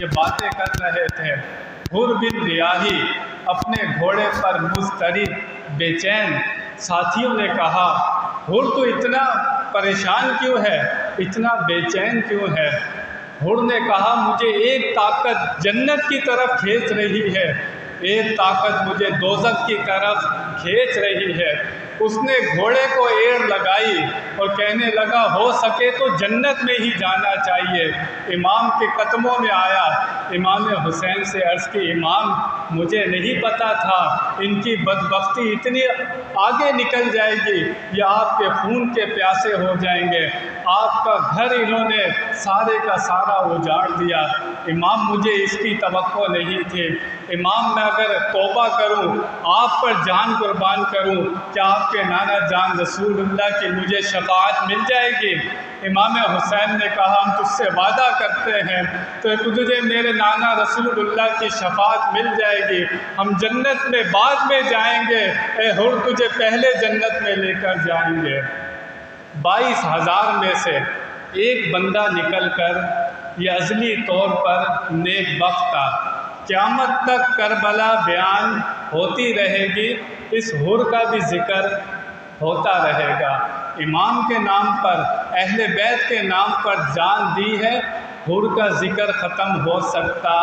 یہ باتیں کر رہے تھے۔ حر بن ریاحی اپنے گھوڑے پر مضطرب بے چین، ساتھیوں نے کہا حر تو اتنا پریشان کیوں ہے، اتنا بے چین کیوں ہے؟ حر نے کہا مجھے ایک طاقت جنت کی طرف کھینچ رہی ہے، ایک طاقت مجھے دوزخ کی طرف کھینچ رہی ہے۔ اس نے گھوڑے کو ایڑ لگائی اور کہنے لگا ہو سکے تو جنت میں ہی جانا چاہیے۔ امام کے قدموں میں آیا، امام حسین سے عرض کی امام مجھے نہیں پتا تھا ان کی بدبختی اتنی آگے نکل جائے گی، یہ آپ کے خون کے پیاسے ہو جائیں گے، آپ کا گھر انہوں نے سارے کا سارا اجاڑ دیا۔ امام مجھے اس کی توقع نہیں تھی، امام میں اگر توبہ کروں، آپ پر جان قربان کروں، کیا آپ کے نانا جان رسول اللہ کی مجھے شفاعت مل جائے گی؟ امام حسین نے کہا ہم تجھ سے وعدہ کرتے ہیں تو تجھے میرے نانا رسول اللہ کی شفاعت مل جائے گی، ہم جنت میں بعد میں جائیں گے، اے حر تجھے پہلے جنت میں لے کر جائیں گے۔ 22,000 میں سے ایک بندہ نکل کر یہ ازلی طور پر نیک بخت تھا۔ قیامت تک کربلا بیان ہوتی رہے گی، اس حر کا بھی ذکر ہوتا رہے گا۔ امام کے نام پر، اہل بیت کے نام پر جان دی ہے، حر کا ذکر ختم ہو سکتا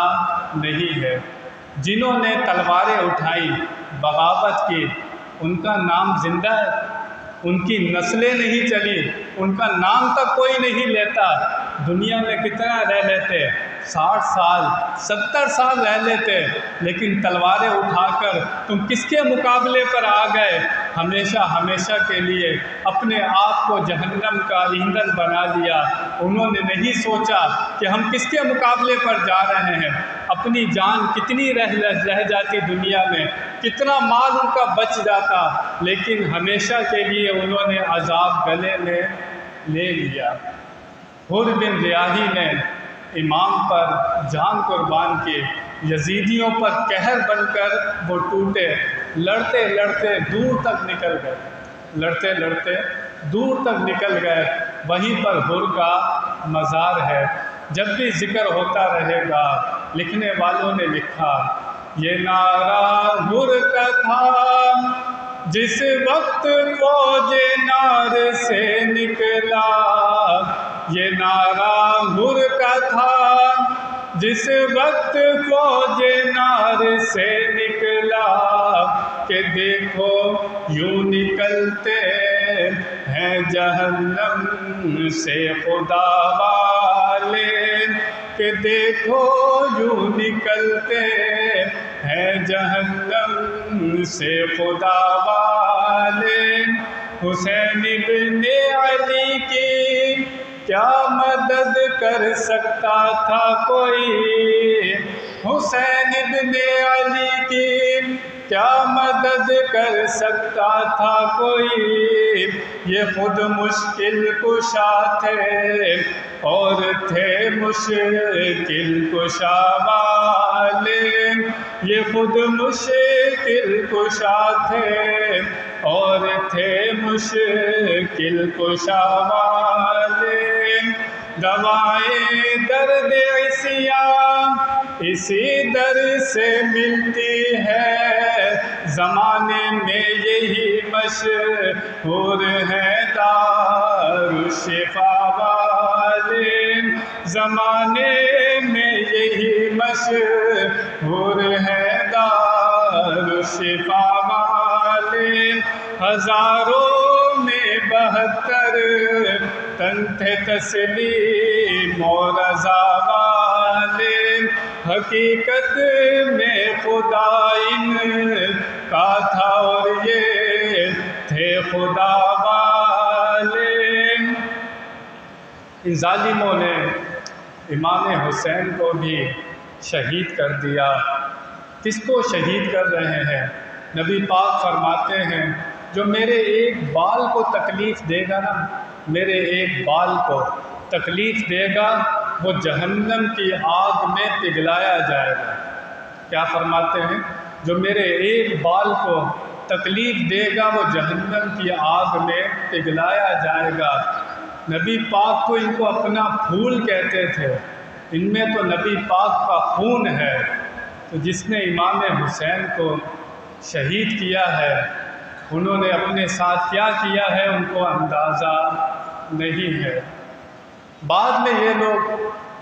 نہیں ہے۔ جنہوں نے تلواریں اٹھائیں، بغاوت کی، ان کا نام زندہ ہے، ان کی نسلیں نہیں چلی، ان کا نام تک کوئی نہیں لیتا۔ دنیا میں کتنا رہ لیتے، 60 سال 70 سال رہ لیتے، لیکن تلواریں اٹھا کر تم کس کے مقابلے پر آ گئے؟ ہمیشہ ہمیشہ کے لیے اپنے آپ کو جہنم کا ایندھن بنا دیا۔ انہوں نے نہیں سوچا کہ ہم کس کے مقابلے پر جا رہے ہیں، اپنی جان کتنی رہ جاتی دنیا میں، کتنا مال ان کا بچ جاتا، لیکن ہمیشہ کے لیے انہوں نے عذاب گلے میں لے لیا۔ حر بن ریاحی نے امام پر جان قربان کی، یزیدیوں پر قہر بن کر وہ ٹوٹے، لڑتے لڑتے دور تک نکل گئے، لڑتے لڑتے دور تک نکل گئے۔ وہیں پر حر کا مزار ہے، جب بھی ذکر ہوتا رہے گا۔ لکھنے والوں نے لکھا یہ نعرہ حر کا تھا جس وقت فوج نار سے نکلا، یہ نعرہ حر کا تھا جس وقت فوج نار سے نکلا، کہ دیکھو یوں نکلتے ہیں جہنم سے خدا والے، کہ دیکھو یوں نکلتے ہیں جہنم سے خدا والے۔ حسین ابن علی کی کیا مدد کر سکتا تھا کوئی، حسین ابن علی کی کیا مدد کر سکتا تھا کوئی، یہ خود مشکل کشا تھے اور تھے مشکل کشا والے، یہ خود مشکل کشا تھے اور تھے مشکل کشا والے۔ دوائیں درد عصیان اسی در سے ملتی ہے، زمانے میں یہی مشہور ہے دارالشفا والے، زمانے میں یہی مشہور ہے دارالشفا والے۔ ہزاروں میں 72 تن تھے تسلیم و رضا والے، حقیقت میں خدا ان کا تھا اور یہ تھے خدا والے۔ ان ظالموں نے امام حسین کو بھی شہید کر دیا۔ کس کو شہید کر رہے ہیں؟ نبی پاک فرماتے ہیں جو میرے ایک بال کو تکلیف دے گا نا، میرے ایک بال کو تکلیف دے گا، وہ جہنم کی آگ میں پگھلایا جائے گا۔ کیا فرماتے ہیں؟ جو میرے ایک بال کو تکلیف دے گا وہ جہنم کی آگ میں پگھلایا جائے گا۔ نبی پاک کو ان کو اپنا پھول کہتے تھے، ان میں تو نبی پاک کا خون ہے، تو جس نے امام حسین کو شہید کیا ہے انہوں نے اپنے ساتھ کیا کیا ہے ان کو اندازہ نہیں ہے۔ بعد میں یہ لوگ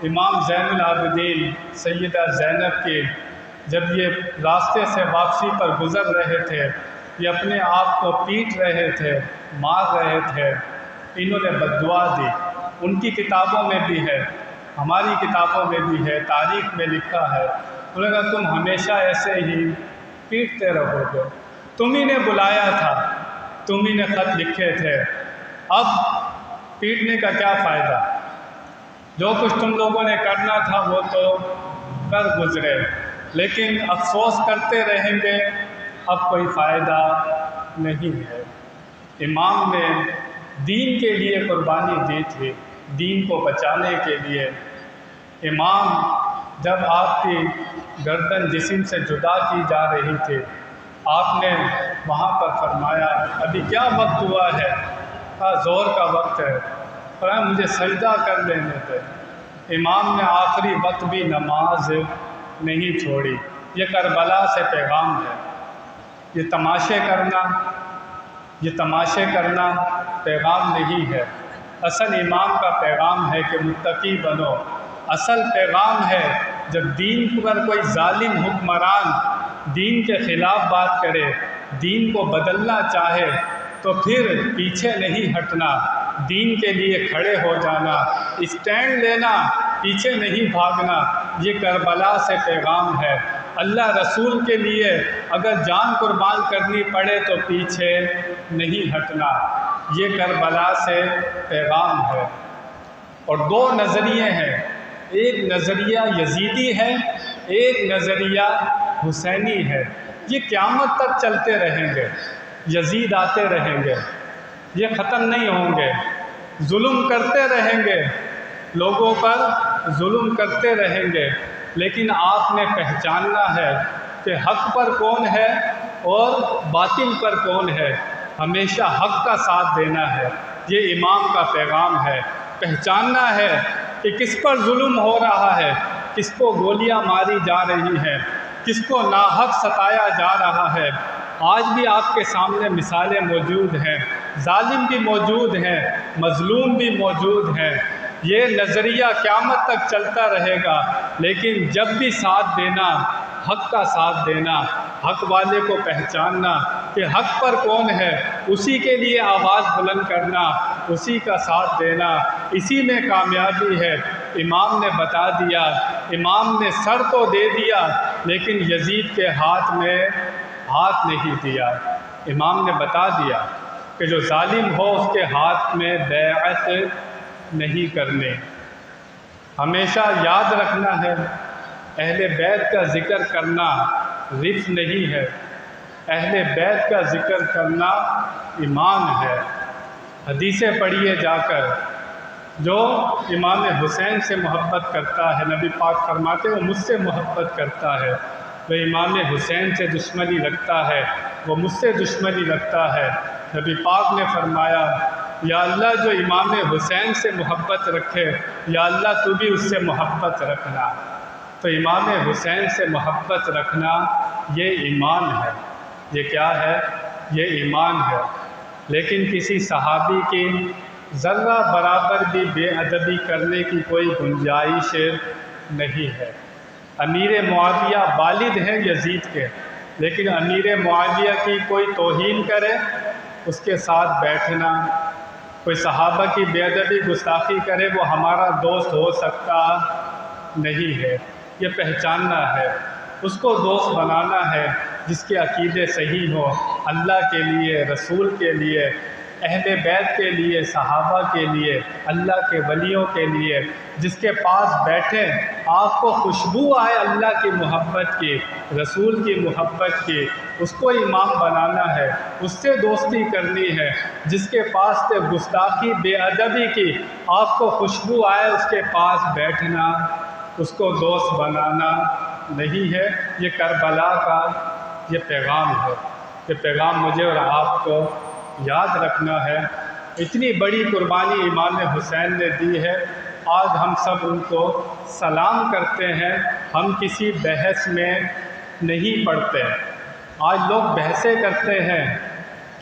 امام زین العابدین سیدہ زینب کے جب یہ راستے سے واپسی پر گزر رہے تھے، یہ اپنے آپ کو پیٹ رہے تھے، مار رہے تھے، انہوں نے بد دعا دی۔ ان کی کتابوں میں بھی ہے، ہماری کتابوں میں بھی ہے، تاریخ میں لکھا ہے، انہوں نے کہا تم ہمیشہ ایسے ہی پیٹتے رہو گے، تم ہی نے بلایا تھا، تم ہی نے خط لکھے تھے، اب پیٹنے کا کیا فائدہ؟ جو کچھ تم لوگوں نے کرنا تھا وہ تو کر گزرے، لیکن افسوس کرتے رہیں گے، اب کوئی فائدہ نہیں ہے۔ امام نے دین کے لیے قربانی دی تھی، دین کو بچانے کے لیے۔ امام جب آپ کی گردن جسم سے جدا کی جا رہی تھی، آپ نے وہاں پر فرمایا ابھی کیا وقت ہوا ہے؟ کہا زور کا وقت ہے، فرمایا مجھے سجدہ کر لینے تھے۔ امام نے آخری وقت بھی نماز نہیں چھوڑی۔ یہ کربلا سے پیغام ہے، یہ تماشے کرنا پیغام نہیں ہے۔ اصل امام کا پیغام ہے کہ متقی بنو، اصل پیغام ہے جب دین پر کوئی ظالم حکمران دین کے خلاف بات کرے، دین کو بدلنا چاہے تو پھر پیچھے نہیں ہٹنا، دین کے لیے کھڑے ہو جانا، اسٹینڈ لینا، پیچھے نہیں بھاگنا۔ یہ کربلا سے پیغام ہے۔ اللہ رسول کے لیے اگر جان قربان کرنی پڑے تو پیچھے نہیں ہٹنا، یہ کربلا سے پیغام ہے۔ اور دو نظریے ہیں، ایک نظریہ یزیدی ہے، ایک نظریہ حسینی ہے۔ یہ قیامت تک چلتے رہیں گے، یزید آتے رہیں گے، یہ ختم نہیں ہوں گے، ظلم کرتے رہیں گے، لوگوں پر ظلم کرتے رہیں گے، لیکن آپ نے پہچاننا ہے کہ حق پر کون ہے اور باطل پر کون ہے، ہمیشہ حق کا ساتھ دینا ہے۔ یہ امام کا پیغام ہے۔ پہچاننا ہے کہ کس پر ظلم ہو رہا ہے، کس کو گولیاں ماری جا رہی ہیں، کس کو ناحق ستایا جا رہا ہے۔ آج بھی آپ کے سامنے مثالیں موجود ہیں، ظالم بھی موجود ہیں، مظلوم بھی موجود ہیں۔ یہ نظریہ قیامت تک چلتا رہے گا، لیکن جب بھی ساتھ دینا، حق کا ساتھ دینا، حق والے کو پہچاننا کہ حق پر کون ہے، اسی کے لیے آواز بلند کرنا، اسی کا ساتھ دینا، اسی میں کامیابی ہے۔ امام نے بتا دیا، امام نے سر تو دے دیا لیکن یزید کے ہاتھ میں ہاتھ نہیں دیا۔ امام نے بتا دیا کہ جو ظالم ہو اس کے ہاتھ میں بیعت نہیں کرنے۔ ہمیشہ یاد رکھنا ہے، اہل بیت کا ذکر کرنا رفع نہیں ہے، اہل بیت کا ذکر کرنا ایمان ہے۔ حدیثیں پڑھیے جا کر، جو امام حسین سے محبت کرتا ہے، نبی پاک فرماتے وہ مجھ سے محبت کرتا ہے، جو امام حسین سے دشمنی رکھتا ہے وہ مجھ سے دشمنی رکھتا ہے۔ نبی پاک نے فرمایا یا اللہ جو امام حسین سے محبت رکھے، یا اللہ تو بھی اس سے محبت رکھنا۔ تو امام حسین سے محبت رکھنا یہ ایمان ہے۔ یہ کیا ہے؟ یہ ایمان ہے۔ لیکن کسی صحابی کی ذرہ برابر بھی بے ادبی کرنے کی کوئی گنجائش نہیں ہے۔ امیر معاویہ والد ہیں یزید کے، لیکن امیر معاویہ کی کوئی توہین کرے اس کے ساتھ بیٹھنا، کوئی صحابہ کی بے ادبی گستاخی کرے وہ ہمارا دوست ہو سکتا نہیں ہے۔ یہ پہچاننا ہے، اس کو دوست بنانا ہے جس کے عقیدے صحیح ہو، اللہ کے لیے، رسول کے لیے، اہل بیت کے لیے، صحابہ کے لیے، اللہ کے ولیوں کے لیے، جس کے پاس بیٹھیں آپ کو خوشبو آئے اللہ کی محبت کی، رسول کی محبت کی، اس کو امام بنانا ہے، اس سے دوستی کرنی ہے۔ جس کے پاس سے گستاخی بے ادبی کی آپ کو خوشبو آئے اس کے پاس بیٹھنا، اس کو دوست بنانا نہیں ہے۔ یہ کربلا کا یہ پیغام ہے، یہ پیغام مجھے اور آپ کو یاد رکھنا ہے۔ اتنی بڑی قربانی امام حسین نے دی ہے، آج ہم سب ان کو سلام کرتے ہیں، ہم کسی بحث میں نہیں پڑتے۔ آج لوگ بحثیں کرتے ہیں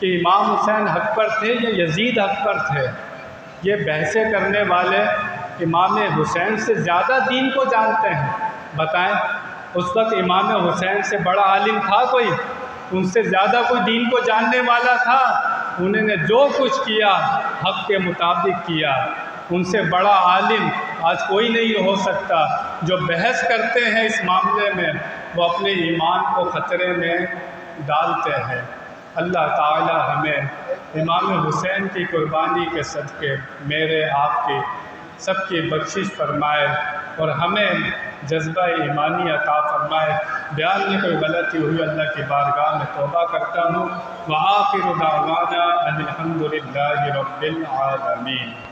کہ امام حسین حق پر تھے یا یزید حق پر تھے۔ یہ بحثیں کرنے والے امام حسین سے زیادہ دین کو جانتے ہیں۔ بتائیں اس وقت امام حسین سے بڑا عالم تھا کوئی؟ ان سے زیادہ کوئی دین کو جاننے والا تھا؟ انہوں نے جو کچھ کیا حق کے مطابق کیا۔ ان سے بڑا عالم آج کوئی نہیں ہو سکتا۔ جو بحث کرتے ہیں اس معاملے میں وہ اپنے ایمان کو خطرے میں ڈالتے ہیں۔ اللہ تعالی ہمیں امام حسین کی قربانی کے صدقے میرے آپ کی سب کی بخشش فرمائے اور ہمیں جذبہ ایمانی عطا فرمائے۔ بیان میں کوئی غلطی ہوئی اللہ کی بارگاہ میں توبہ کرتا ہوں۔ وآخر دعوانا ان الحمد للہ رب العالمین۔